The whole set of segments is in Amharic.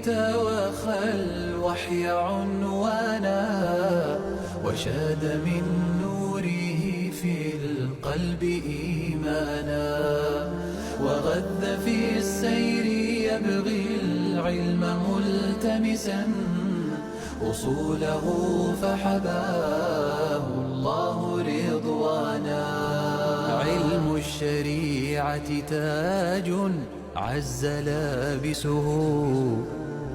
توخى الوحي عنوانا وشاد من نوره في القلب إيمانا وغذ في السير يبغي العلم ملتمسا أصوله فحباه الله رضوانا علم الشريعة تاج عز لابسه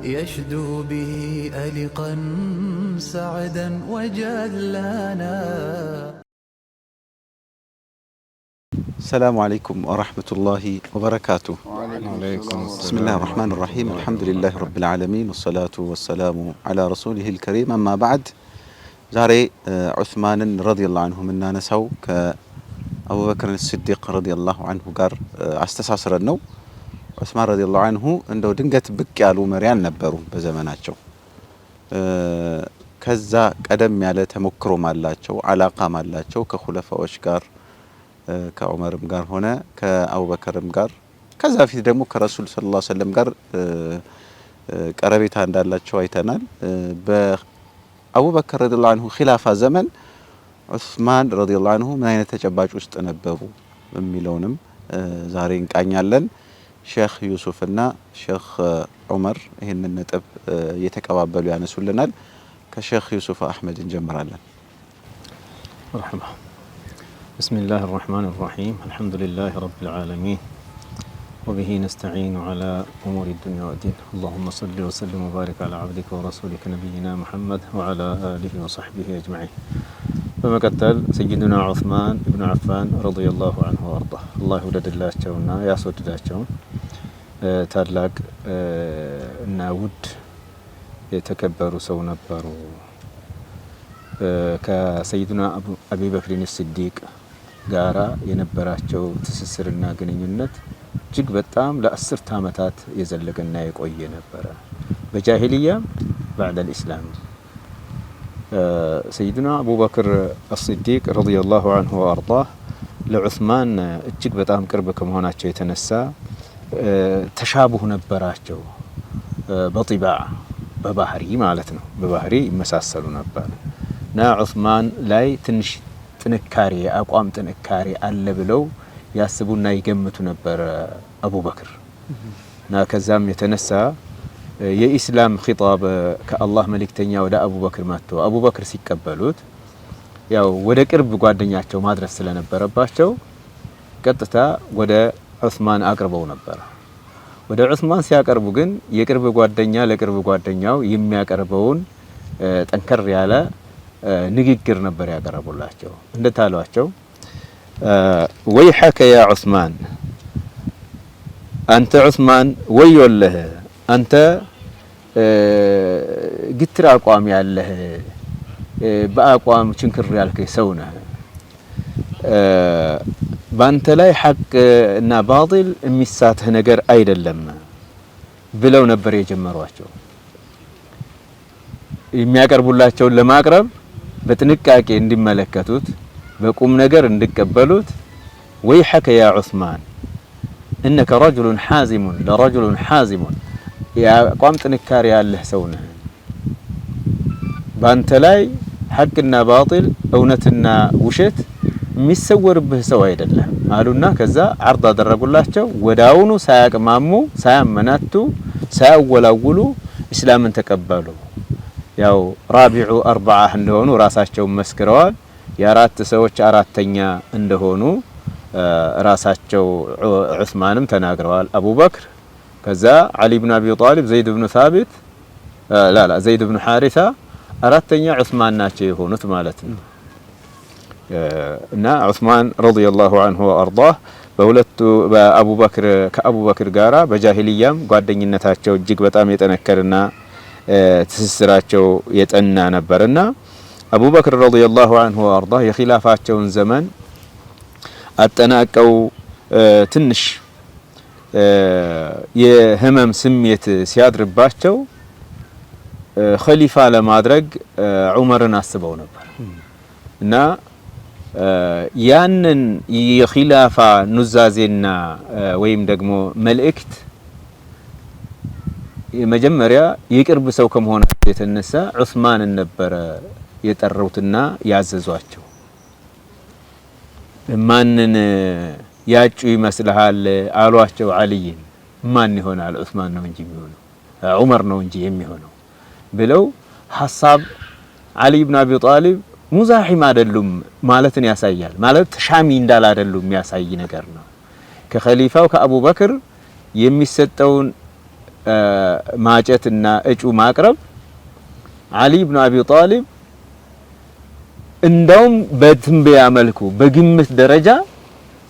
يشدو به ألقا سعدا وجلانا. السلام عليكم ورحمة الله وبركاته. بسم الله الرحمن الرحيم الحمد لله رب العالمين والصلاة والسلام على رسوله الكريم أما بعد زاري عثمان رضي الله عنه منا نسو كأبو بكر الصديق رضي الله عنه قار استساسر النو عثمان رضي الله عنه عنده دنقت بك يالو مريان نبرو بزماناتشو كذا قدم ياله تمكرو مالاتشو علاقة مالاتشو كخلفاء وشقار كعمر مقار هنا كأبو بكر مقار كذا في دمو كرسول صلى الله عليه وسلم قار قربيت عند الله شويتنا بأبو بكر رضي الله عنه خلافة زمن عثمان رضي الله عنه من أين تجباج استنببوا ملونم زارين كأنيالن شيخ يوسفنا شيخ عمر هن النتب يتقابلوا يعني سولنا كشيخ يوسف أحمد جمرالن مرحبا. بسم الله الرحمن الرحيم الحمد لله رب العالمين وبه نستعين على أمور الدنيا والدين اللهم صل وسلم وبارك على عبدك ورسولك نبينا محمد وعلى آله وصحبه أجمعين. بمقتل سيدنا عثمان بن عفان رضي الله عنه وأرضاه الله ولد الله جونا يا سود الله جون تلاق ناود يتكبروا سو نبروا كسيدنا أبي بكر الصديق ጋራ የነበራቸው ትስስርና ግንኙነት እጅግ በጣም ለአስርተ ዓመታት የዘለቀና የቆየ ነበር በጃሂልያ بعد الإسلام سيدنا أبو بكر الصديق رضي الله عنه وأرضاه لعثمان እጅግ በጣም ቅርብ ከመሆናቸው የተነሳ ተሻቡህ ነበራቸው በطباع በባህሪ ማለት ነው በባህሪ ይመሳሰሉ ነበር ና ዑስማን ላይ ትንሽ ጥንካሬ አቋም ጥንካሬ አለ ብለው ያስቡና ይገምቱ ነበር አቡበክር እና ከዛም የተነሳ የኢስላም ኺጣብ ከአላህ መልእክተኛ ወደ አቡበክር መጥቶ አቡበክር ሲቀበሉት ያው ወደ ቅርብ ጓደኛቸው ማድረስ ስለነበረባቸው ቀጥታ ወደ ዑስማን አቅርበው ነበር ወደ ዑስማን ሲያቀርቡ ግን የቅርብ ጓደኛ ለቅርብ ጓደኛው የሚያቀርበውን ጠንከር ያለ ንግግር ነበር ያቀርቡላቸው እንደታሏቸው ወይሐከ ያ ዑስማን አንተ ዑስማን ወዮለህ አንተ ግትር አቋም ያለህ በአቋም ችንክር ያልከ ሰው ነህ ባንተ ላይ ሐቅ እና ባጢል የሚሳተህ ነገር አይደለም ብለው ነበር የጀመሯቸው የሚያቀርቡላቸውን ለማቅረብ በጥንቃቄ እንዲመለከቱት በቁም ነገር እንዲቀበሉት ወይሐከ ያ ዑስማን انك رجل حازم لرجل حازم يا قام ጥንካሬ ያለህ ሰው ነህ ባንተ ላይ ሐቅና ባጢል እውነትና ውሸት የሚሰወርብህ ሰው አይደለም አሉና ከዛ አርዳ አደረጉላቸው ወዳውኑ ሳያቅማሙ ሳያመናቱ ሳያወላውሉ እስላምን ተቀበሉ ያው ራቢዑ አርባዓ እንደሆኑ ራሳቸው መስክረዋል የአራት ሰዎች አራተኛ እንደሆኑ ራሳቸው ዑስማንም ተናግረዋል አቡበክር ከዛ አሊ ኢብኑ አቢ ጣሊብ ዘይድ ኢብኑ ሳቢት ዘይድ ኢብኑ ሐሪሳ አራተኛ ዑስማን ናቸው የሆኑት ማለት ነው እና ዑስማን ረዲየላሁ ዐንሁ ወአርዳህ በሁለቱ በአቡበክር ከአቡበክር ጋራ በጃሂልያም ጓደኝነታቸው እጅግ በጣም የጠነከረና ትስስራቸው የጠና ነበርና አቡበክር ረዲየላሁ ዐንሁ ወአርዳህ የኺላፋቸውን ዘመን አጠናቀው ትንሽ የህመም ስሜት ሲያድርባቸው ኸሊፋ ለማድረግ ዑመርን አስበው ነበር እና ያንን የኺላፋ ኑዛዜና ወይም ደግሞ መልእክት የመጀመሪያ የቅርብ ሰው ከመሆናቸው የተነሳ ዑስማንን ነበረ የጠሩትና ያዘዟቸው። ማንን ያጩ ይመስልሃል አሏቸው አልይን። ማን ይሆናል? ዑስማን ነው እንጂ የሚሆነው ዑመር ነው እንጂ የሚሆነው ብለው ሐሳብ አሊ ኢብኑ አቢ ጣሊብ ሙዛሂም አይደሉም ማለትን ያሳያል። ማለት ሻሚ እንዳል አይደሉም የሚያሳይ ነገር ነው። ከኸሊፋው ከአቡበክር የሚሰጠውን ማጨትና እጩ ማቅረብ አሊ ኢብኑ አቢ ጣሊብ እንደውም በትንበያ መልኩ በግምት ደረጃ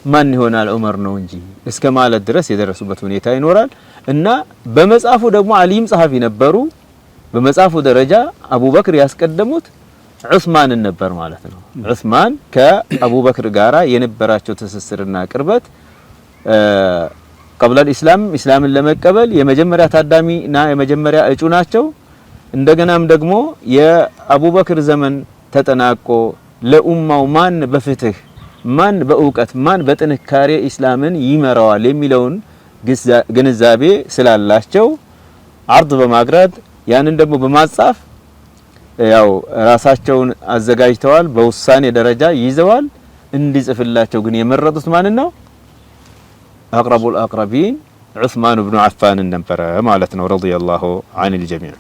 ማን ይሆናል ዑመር ነው እንጂ እስከ ማለት ድረስ የደረሱበት ሁኔታ ይኖራል። እና በመጻፉ ደግሞ አሊም ጸሐፊ ነበሩ። በመጻፉ ደረጃ አቡበክር ያስቀደሙት ዑስማንን ነበር ማለት ነው። ዑስማን ከአቡበክር ጋራ የነበራቸው ትስስርና ቅርበት ቀብለ ኢስላምን ለመቀበል የመጀመሪያ ታዳሚና የመጀመሪያ እጩ ናቸው። እንደገናም ደግሞ የአቡበክር ዘመን ተጠናቆ ለኡማው ማን በፍትህ ማን በእውቀት ማን በጥንካሬ ኢስላምን ይመራዋል የሚለውን ግንዛቤ ስላላቸው አርድ በማግራት ያንን ደግሞ በማጻፍ ያው ራሳቸውን አዘጋጅተዋል። በውሳኔ ደረጃ ይዘዋል። እንዲጽፍላቸው ግን የመረጡት ማን ነው? አቅረቡል አቅረቢን ዑስማን ኢብኑ አፋን ነበር ማለት ነው ረዲየላሁ ዐኒል ጀሚዕ።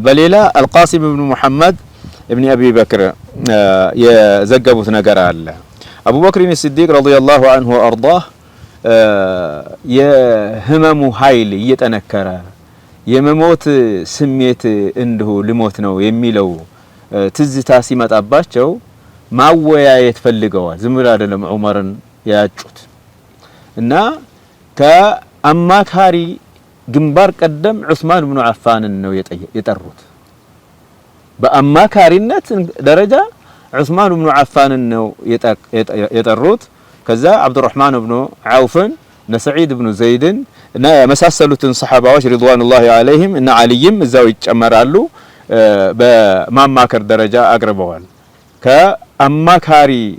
በሌላ አልቃሲም ኢብኑ ሙሐመድ ኢብኑ አቢ በክር የዘገቡት ነገር አለ። አቡበክር ሲዲቅ ረዲየላሁ ዐንሁ ወአርዳህ የህመሙ ኃይል እየጠነከረ የመሞት ስሜት እንዲሁ ልሞት ነው የሚለው ትዝታ ሲመጣባቸው ማወያየት ፈልገዋል። ዝም ብሎ አይደለም ዑመርን ያጩት እና ከአማካሪ ግንባር ቀደም ዑስማን ኢብኑ አፋንን ነው የጠሩት። በአማካሪነት ደረጃ ዑስማን ኢብኑ አፋንን ነው የጠሩት። ከዛ አብዱራህማን ኢብኑ ዐውፍን እና ሰዒድ ኢብኑ ዘይድን እና የመሳሰሉትን ሰሐባዎች ሪድዋኑላሂ ዐለይሂም እና አልይም እዛው ይጨመራሉ። በማማከር ደረጃ አቅርበዋል። ከአማካሪነት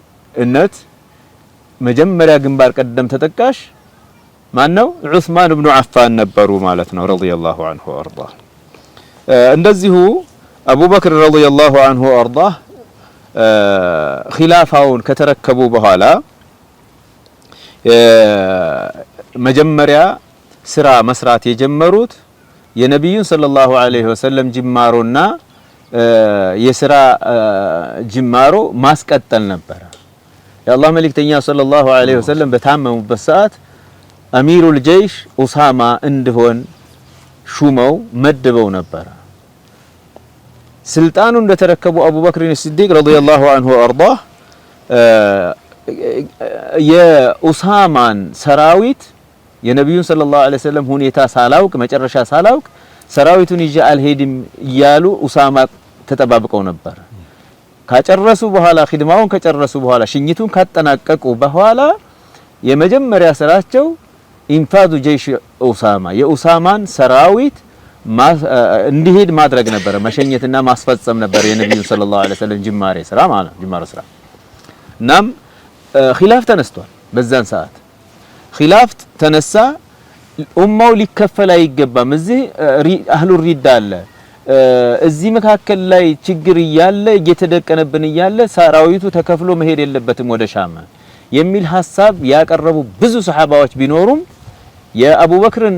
መጀመሪያ ግንባር ቀደም ተጠቃሽ ማነው? ዑስማን ኢብኑ አፋን ነበሩ ማለት ነው ረዲየላሁ ዐንሁ ወአርዳህ። እንደዚሁ አቡበክር ረዲየላሁ ዐንሁ ወአርዳህ ኺላፋውን ከተረከቡ በኋላ መጀመሪያ ስራ መስራት የጀመሩት የነብዩን ሰለላሁ ዐለይሂ ወሰለም ጅማሮና የስራ ጅማሮ ማስቀጠል ነበር። የአላህ መልእክተኛ ሰለላሁ ዐለይሂ ወሰለም በታመሙበት ሰዓት አሚሩል ጀይሽ ኡሳማ እንዲሆን ሹመው መድበው ነበር። ስልጣኑ እንደተረከቡ አቡበክር ሲዲቅ ረዲየላሁ ዐንሁ ወአርዳህ የኡሳማን ሰራዊት የነብዩን ሰለላሁ ዐለይሂ ወሰለም ሁኔታ ሳላውቅ መጨረሻ ሳላውቅ ሰራዊቱን ይዤ አልሄድም እያሉ ኡሳማ ተጠባብቀው ነበር። ካጨረሱ በኋላ ኺድማውን ከጨረሱ በኋላ ሽኝቱን ካጠናቀቁ በኋላ የመጀመሪያ ስራቸው ኢንፋዱ ጀይሽ ኡሳማ የኡሳማን ሰራዊት እንዲሄድ ማድረግ ነበር፣ መሸኘትና ማስፈጸም ነበር የነብዩን ሰለላሁ ዐለይሂ ወሰለም ጅማሬ ስራ ማለት ጅማሬ ስራ። እናም ኺላፍ ተነስቷል። በዛን ሰዓት ኺላፍ ተነሳ። ኡማው ሊከፈል አይገባም። እዚህ አህሉ ሪዳ አለ፣ እዚህ መካከል ላይ ችግር እያለ እየተደቀነብን እያለ ሰራዊቱ ተከፍሎ መሄድ የለበትም ወደ ሻም የሚል ሐሳብ ያቀረቡ ብዙ ሰሃባዎች ቢኖሩም የአቡበክርን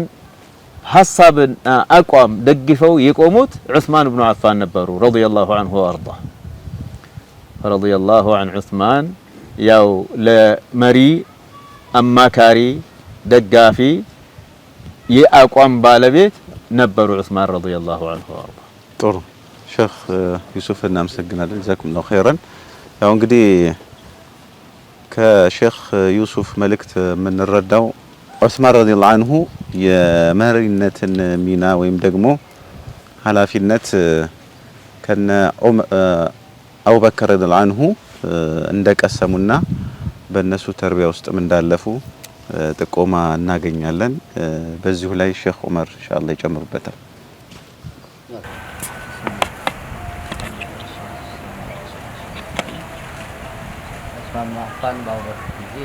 ሐሳብና አቋም ደግፈው የቆሙት ዑስማን ኢብኑ አፋን ነበሩ ረዲየላሁ ዐንሁ ወአርዳህ። ረዲየላሁ ዐን ዑስማን ያው ለመሪ አማካሪ ደጋፊ የአቋም ባለቤት ነበሩ ዑስማን ረዲየላሁ ዐንሁ ወአርዳህ። ጥሩ ሼኽ ዩሱፍ እናመሰግናለን። ጀዛኩሙላሁ ኸይረን። ያው እንግዲህ ከሼኽ ዩሱፍ መልእክት የምንረዳው ዑስማን ረዲየላሁ ዐንሁ የመሪነትን ሚና ወይም ደግሞ ኃላፊነት ከነ አቡበከር ረዲየላሁ ዐንሁ እንደቀሰሙና በእነሱ ተርቢያ ውስጥም እንዳለፉ ጥቆማ እናገኛለን። በዚሁ ላይ ሼኽ ዑመር ኢንሻአላህ ይጨምሩበታል። ዑስማን ኢብኑ አፋን በአቡበክር ጊዜ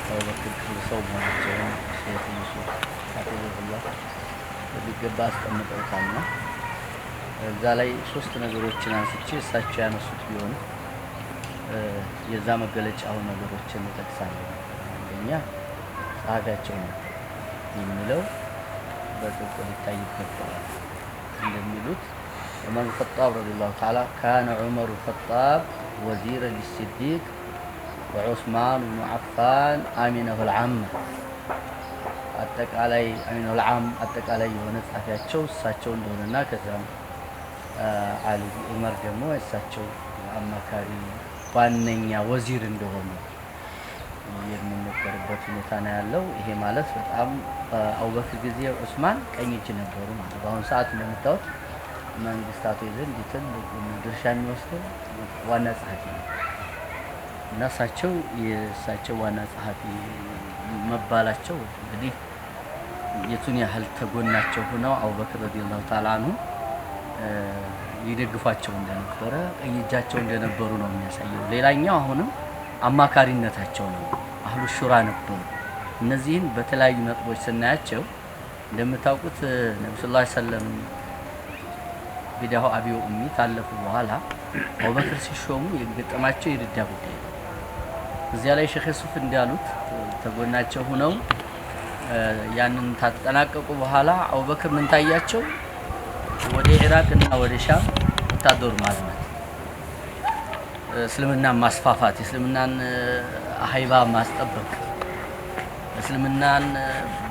አቡበክር ሰው መሆናቸውን ሼኽ ዩሱፍ ረሂመሁላህ በሚገባ አስቀምጠውታልና እዛ ላይ ሶስት ነገሮችን አንስቼ እሳቸው ያነሱት ቢሆን የዛ መገለጫው ነገሮችን ተጠቅሳለሁ። አንደኛ ጸሐፊያቸው ነው የሚለው በጥብቅ ሊታይ ይገባል። እንደሚሉት ዑመር الخطاب رضي الله تعالى كان عمر الخطاب وزيرا للصديق وعثمان بن عفان أمينه العام አጠቃላይ አሚኑ العام አጠቃላይ የሆነ ጸሐፊያቸው እሳቸው እንደሆነና ከዛም አሊ ዑመር ደግሞ እሳቸው አማካሪ ዋነኛ ወዚር እንደሆኑ የሚነገርበት ሁኔታ ነው ያለው። ይሄ ማለት በጣም አቡበክር ጊዜ ዑስማን ቀኝ እጅ ነበሩ ማለት ነው። በአሁኑ ሰዓት እንደምታዩት መንግስታቱ ዘንድ ትልቅ ድርሻ የሚወስደው ዋና ጸሐፊ ነው እና የእሳቸው ዋና ጸሐፊ መባላቸው እንግዲህ የቱን ያህል ተጎናቸው ሆነው አቡበክር ረዲየላሁ ተዓላ አንሁ ይደግፏቸው እንደነበረ ቀኝ እጃቸው እንደነበሩ ነው የሚያሳየው። ሌላኛው አሁንም አማካሪነታቸው ነው። አህሉ ሹራ ነበሩ። እነዚህን በተለያዩ ነጥቦች ስናያቸው እንደምታውቁት ነብዩ ሰለላሁ ዐለይሂ ወሰለም ቢዳሁ አቢው ኡሚ ታለፉ በኋላ አቡበክር ሲሾሙ የገጠማቸው የርዳ ጉዳይ ነው። እዚያ ላይ ሼኽ ሱፍ እንዳሉት ተጎናቸው ሆነው ያንን ታጠናቀቁ በኋላ አቡበክር ምን ታያቸው? ወደ ኢራቅ እና ወደ ሻም ወታደሩ ማዝመት፣ እስልምናን ማስፋፋት፣ እስልምናን ሀይባ ማስጠበቅ፣ እስልምናን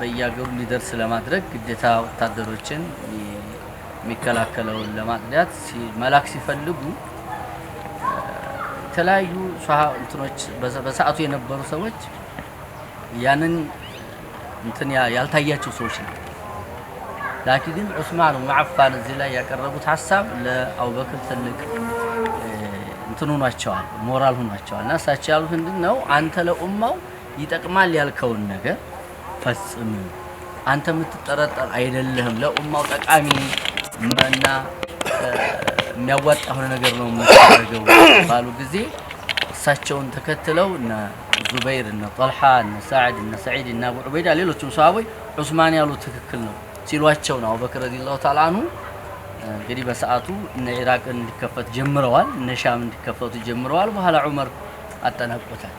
በየሀገሩ ሊደርስ ለማድረግ ግዴታ ወታደሮችን የሚከላከለውን ለማጽዳት መላክ ሲፈልጉ የተለያዩ እንትኖች በሰዓቱ የነበሩ ሰዎች ያንን እንትን ያልታያቸው ሰዎች ነው። ላኪን ግን ዑስማን ወ አፋን እዚህ ላይ ያቀረቡት ሐሳብ ለአቡበክር ትልቅ እንትን ሆኗቸዋል፣ ሞራል ሆኗቸዋል። እና እሳቸው ያሉት ምንድነው? አንተ ለኡማው ይጠቅማል ያልከውን ነገር ፈጽም፣ አንተ የምትጠረጠር አይደለህም፣ ለኡማው ጠቃሚ እና የሚያዋጣ ሆነ ነገር ነው የምታደርገው ባሉ ጊዜ እሳቸውን ተከትለው እና ዙበይር እና ጦልሃ እና ሰዓድ እና ሰዒድ እና አቡ ዑበይዳ ሌሎችም ሰሃቦች ዑስማን ያሉት ትክክል ነው ሲሏቸው ነው አቡበክር ረዲየላሁ ተዓላ አንሁ እንግዲህ በሰዓቱ እነ ኢራቅን እንዲከፈት ጀምረዋል፣ እነ ሻም እንዲከፈቱ ጀምረዋል። በኋላ ዑመር አጠናቆታል።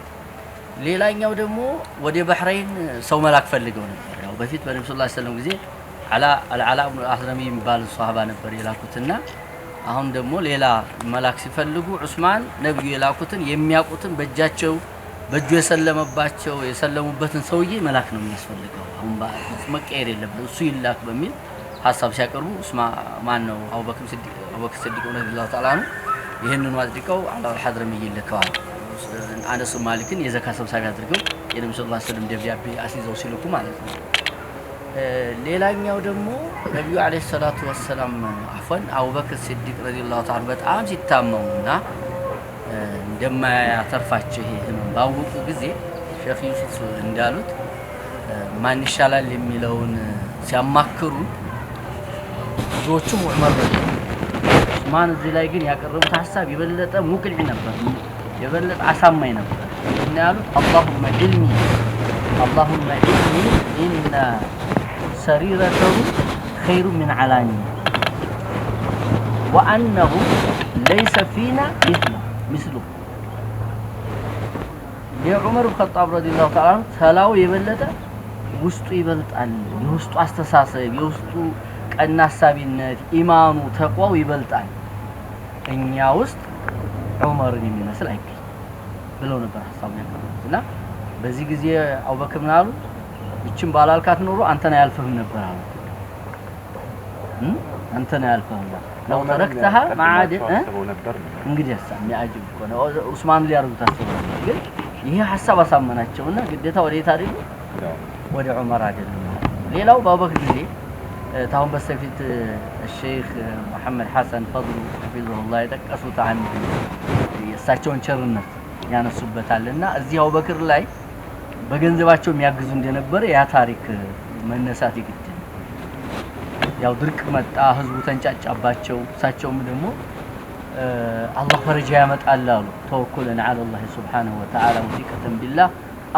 ሌላኛው ደግሞ ወደ ባህሬን ሰው መላክ ፈልገው ነበር። ያው በፊት በነብዩ ሰለላሁ ዐለይሂ ወሰለም ጊዜ አልዓላ ኢብኑ አህረሚ የሚባል ሷሃባ ነበር የላኩትና አሁን ደግሞ ሌላ መላክ ሲፈልጉ ዑስማን ነብዩ የላኩትን የሚያውቁትን በእጁ የሰለሙበትን ሰውዬ መላክ ነው የሚያስፈልገው። አሁን መቀየር የለበት እሱ ይላክ በሚል ሐሳብ ሲያቀርቡ ማን ነው አቡበክር ሲዲቅ ረዲየላሁ ተዓላ አንሁ ይሄንን አጽድቀው አላህ ሐድረም ይልከዋል። አነስ ማሊክን የዘካ ሰብሳቢ አድርገው የነብዩ ሰለላሁ ዐለይሂ ወሰለም ደብዳቤ አስይዘው ሲልኩ ማለት ነው። ሌላኛው ደግሞ ነብዩ አለይሂ ሰላቱ ወሰለም አቡበክር ሲዲቅ ረዲየላሁ ተዓላ በጣም ሲታመሙና እንደማያተርፋቸው ይሄ ህመም ባወቁ ጊዜ ሼኽ ዩሱፍ እንዳሉት ማን ይሻላል የሚለውን ሲያማክሩ ብዙዎቹም ዑመር ነው። ዑስማን እዚህ ላይ ግን ያቀረቡት ሐሳብ የበለጠ ሙቅልዕ ነበር፣ የበለጠ አሳማኝ ነበር። እና ያሉት اللهم علمي إن سريرته خير من علانية وأنه ليس فينا مثله የዑመር الخطاب رضي الله تعالى عنه ሰላው የበለጠ ውስጡ ይበልጣል። የውስጡ አስተሳሰብ፣ የውስጡ ቀና ሐሳቢነት፣ ኢማኑ፣ ተቋው ይበልጣል። እኛ ውስጥ ዑመርን የሚመስል አይገኝ ብለው ነበር ሐሳቡን ያቀረቡትና በዚህ ጊዜ አቡበክር ምን አሉ? እቺን ባላልካት ኖሮ አንተን አያልፍህም ነበር አሉ። አንተን አያልፍህም ነው ተረክተሃ ማዓድ እንግዲህ የሚያጅብ ነው ዑስማን ሊያርጉት አስበው። ግን ይሄ ሐሳብ አሳመናቸውና ግዴታ ወደ ታሪኩ ወደ ዑመር አይደለም። ሌላው በአቡበክር ጊዜ ታውን በሰፊት الشيخ محمد حسن فضل حفظه الله የጠቀሱት አንድ የእሳቸውን ቸርነት ያነሱበታልና እዚህ አቡበክር ላይ በገንዘባቸው የሚያግዙ እንደነበረ ያ ታሪክ መነሳት ይግድ። ያው ድርቅ መጣ፣ ህዝቡ ተንጫጫባቸው። እሳቸውም ደግሞ አላህ ፈረጃ ያመጣል አሉ። ተወኩለን على الله سبحانه وتعالى وثقة بالله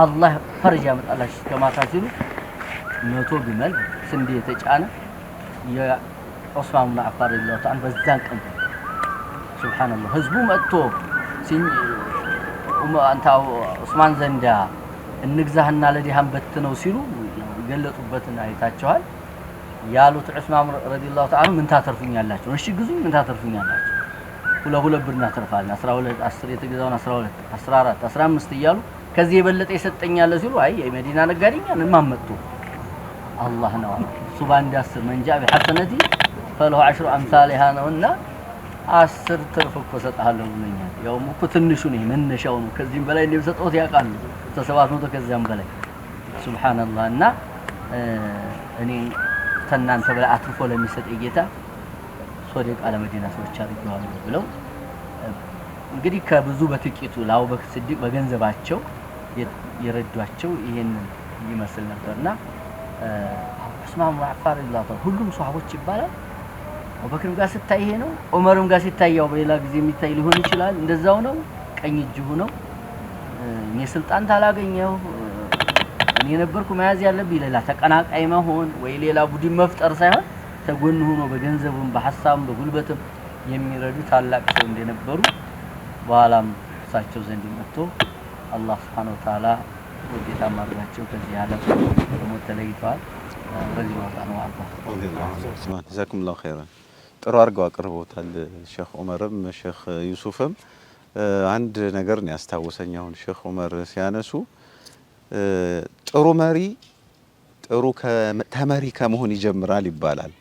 አላህ ፈረጃ ያመጣላችሁ ከማታ ሲሉ 100 ግመል ስንዴ የተጫነ የዑስማን ብን አፋን ረዲየላሁ ተዓላ በዛን ቀን ሱብሃንአላህ ህዝቡ መጥቶ አንተ ዑስማን ዘንዳ እንግዛህና ለዲሃን በትነው ሲሉ ገለጡበትና አይታቸዋል ያሉት ዑስማን ረዲየላሁ ተዓላ ምን ታተርፉኛላችሁ እሺ ግዙኝ ምን ታተርፉኛላችሁ ሁለት ብር እናተርፋለን 12 10 የተገዛውን 12 14 15 እያሉ ከዚህ የበለጠ ይሰጠኛል ሲሉ አይ የመዲና ነጋዴኛ ማን መጥቶ አላህ ነው ሱባን ዳስ መንጃ በሐሰነቲ ፈለው 10 አምሳሊሃ ነውና 10 ትርፍ እኮ ሰጣለሁ ብለኛል ያው እኮ ትንሹ ነው መነሻው ነው ከዚህም በላይ እንደምሰጠው ያውቃሉ ተ700 ከዛም በላይ ሱብሃንአላህ እና እኔ ተናንተ በላይ አትርፎ ለሚሰጥ ጌታ ሶዲቅ አለ መዲና ሰዎች አድርገዋል ብለው እንግዲህ ከብዙ በጥቂቱ ለአቡበክር ሲዲቅ በገንዘባቸው የረዷቸው ይሄንን ይመስል ነበርና ዑስማን ብን አፋን ረዲየላሁ ተዓላ ሁሉም ሷሃቦች ይባላል አቡበክርም ጋር ሲታይ ይሄ ነው ዑመርም ጋር ሲታየው በሌላ ጊዜ የሚታይ ሊሆን ይችላል እንደዛው ነው ቀኝ እጅ ሆነው እኔ ስልጣን ታላገኘው እኔ ነበርኩ መያዝ ያለብኝ ሌላ ተቀናቃይ መሆን ወይ ሌላ ቡድን መፍጠር ሳይሆን ተጎን ሆኖ በገንዘብም በሐሳብም በጉልበትም የሚረዱ ታላቅ ሰው እንደነበሩ በኋላም እሳቸው ዘንድ መጥቶ አላህ Subhanahu Wa Ta'ala ወዴታ ማድረጋቸው ከዚህ ዓለም በሞት ተለይተዋል ረዲየላሁ ዐንሁ ዑስማን ጀዛኩሙላሁ ኸይራን ጥሩ አድርገው አቅርበውታል ሼኽ ዑመርም ሼኽ ዩሱፍም አንድ ነገር ነው ያስታወሰኝ አሁን ሼኽ ዑመር ሲያነሱ ጥሩ መሪ ጥሩ ተመሪ ከመሆን ይጀምራል ይባላል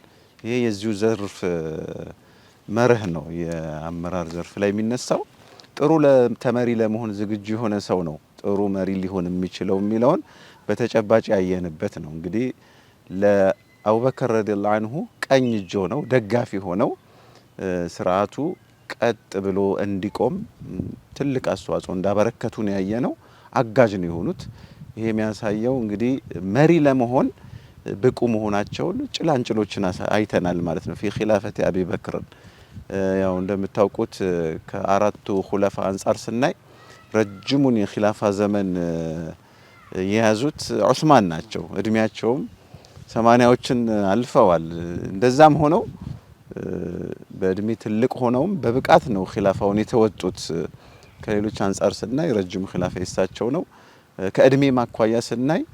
ይሄ የዚሁ ዘርፍ መርህ ነው የአመራር ዘርፍ ላይ የሚነሳው ጥሩ ተመሪ ለመሆን ዝግጁ የሆነ ሰው ነው ጥሩ መሪ ሊሆን የሚችለው የሚለውን በተጨባጭ ያየንበት ነው እንግዲህ ለአቡበከር ረዲየላሁ ዐንሁ ቀኝ እጅ ሆነው ደጋፊ ሆነው ስርዓቱ ቀጥ ብሎ እንዲቆም ትልቅ አስተዋጽኦ እንዳበረከቱ ነው ያየነው አጋዥ ነው የሆኑት ይሄ የሚያሳየው እንግዲህ መሪ ለመሆን ብቁ መሆናቸውን ጭላንጭሎችን አይተናል ማለት ነው في خلافة أبي بكر ያው እንደምታውቁት ከአራቱ ኹለፋ አንፃር ስናይ ረጅሙን የኺላፋ ዘመን የያዙት ዑስማን ናቸው እድሜያቸውም 80ዎችን አልፈዋል እንደዛም ሆነው በእድሜ ትልቅ ሆነውም በብቃት ነው ኺላፋውን የተወጡት ከሌሎች አንፃር ስናይ ረጅም ኺላፋ የሳቸው ነው ከእድሜ ማኳያ ስናይ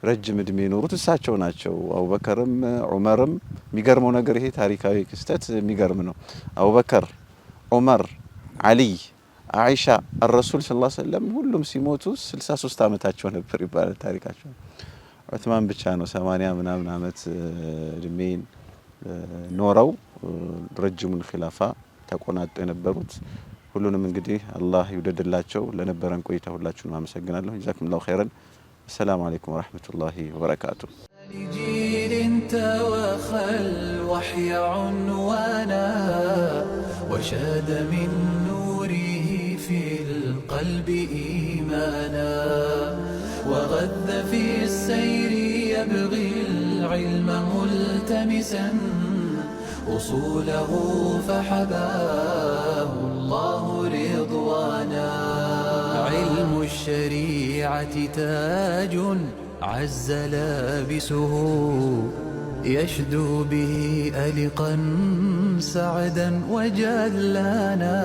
ረጅም እድሜ ኖሩት እሳቸው ናቸው አቡበከርም ዑመርም የሚገርመው ነገር ይሄ ታሪካዊ ክስተት የሚገርም ነው አቡበከር ዑመር አሊ አይሻ الرسول صلى الله عليه وسلم ሁሉም ሲሞቱ 63 አመታቸው ነበር ይባላል ታሪካቸው ዑስማን ብቻ ነው 80 ምናምን አመት እድሜን ኖረው ረጅሙን ኺላፋ ተቆናጠው የነበሩት ሁሉንም እንግዲህ አላህ ይወደድላቸው ለነበረን ቆይታ ሁላችሁንም አመሰግናለሁ ጀዛኩሙላሁ ኸይራን السلام عليكم ورحمة الله وبركاته لجيل توخى الوحي عنوانا وشاد من نوره في القلب إيمانا وغذ في السير يبغي العلم ملتمسا أصوله فحباه الله رضوانا علم الشريعة تاج عز لابسه يشدو به ألقا سعدا وجلانا